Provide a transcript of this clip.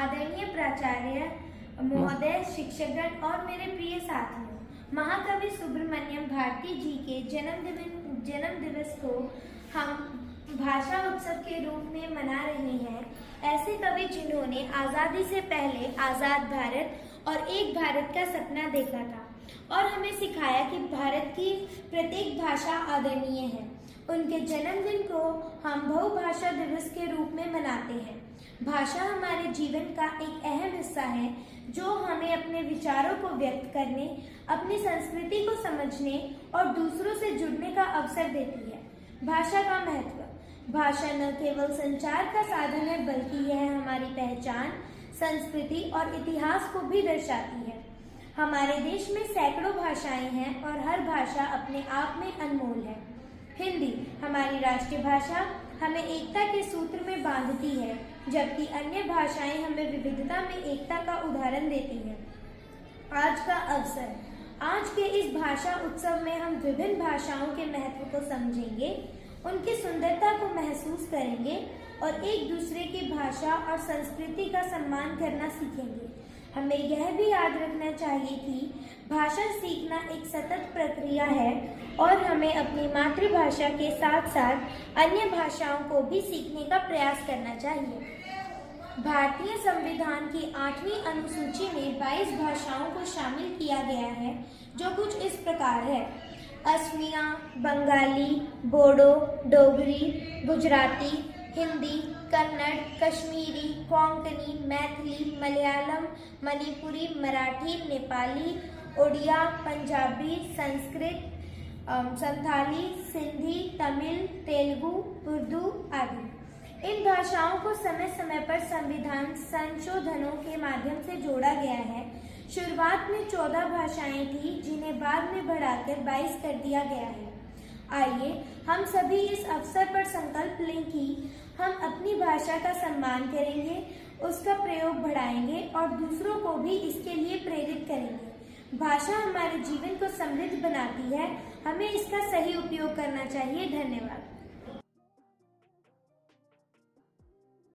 आदरणीय प्राचार्य महोदय, शिक्षकगण और मेरे प्रिय साथियों, महाकवि सुब्रमण्यम भारती जी के जन्म दिवस को हम भाषा उत्सव के रूप में मना रहे हैं। ऐसे कवि जिन्होंने आज़ादी से पहले आज़ाद भारत और एक भारत का सपना देखा था और हमें सिखाया कि भारत की प्रत्येक भाषा आदरणीय है। उनके जन्मदिन को हम बहुभाषा दिवस के रूप में मनाते हैं। भाषा हमारे जीवन का एक अहम हिस्सा है जो हमें अपने विचारों को व्यक्त करने, अपनी संस्कृति को समझने और दूसरों से जुड़ने का अवसर देती है। भाषा का महत्व। भाषा न केवल संचार का साधन है बल्कि यह हमारी पहचान, संस्कृति और इतिहास को भी दर्शाती है। हमारे देश में सैकड़ों भाषाएं हैं और हर भाषा अपने आप में अनमोल है। हिंदी हमारी राष्ट्रीय भाषा हमें एकता के सूत्र में बांधती है, जबकि अन्य भाषाएं हमें विविधता में एकता का उदाहरण देती हैं। आज का अवसर। आज के इस भाषा उत्सव में हम विभिन्न भाषाओं के महत्व को समझेंगे, उनकी सुंदरता को महसूस करेंगे और एक दूसरे की भाषा और संस्कृति का सम्मान करना सीखेंगे। हमें यह भी याद रखना चाहिए कि भाषा सीखना एक सतत प्रक्रिया है और हमें अपनी मातृभाषा के साथ साथ अन्य भाषाओं को भी सीखने का प्रयास करना चाहिए। भारतीय संविधान की 8वीं अनुसूची में 22 भाषाओं को शामिल किया गया है, जो कुछ इस प्रकार है: असमिया, बंगाली, बोडो, डोगरी, गुजराती, हिंदी, कन्नड़, कश्मीरी, कोंकणी, मैथिली, मलयालम, मणिपुरी, मराठी, नेपाली, उड़िया, पंजाबी, संस्कृत, संथाली, सिंधी, तमिल, तेलुगु, उर्दू आदि। इन भाषाओं को समय समय पर संविधान संशोधनों के माध्यम से जोड़ा गया है। शुरुआत में 14 भाषाएं थी, जिन्हें बाद में बढ़ाकर 22 कर दिया गया है। आइए हम सभी इस अवसर पर संकल्प लें कि हम अपनी भाषा का सम्मान करेंगे, उसका प्रयोग बढ़ाएंगे और दूसरों को भी इसके लिए प्रेरित करेंगे। भाषा हमारे जीवन को समृद्ध बनाती है, हमें इसका सही उपयोग करना चाहिए। धन्यवाद।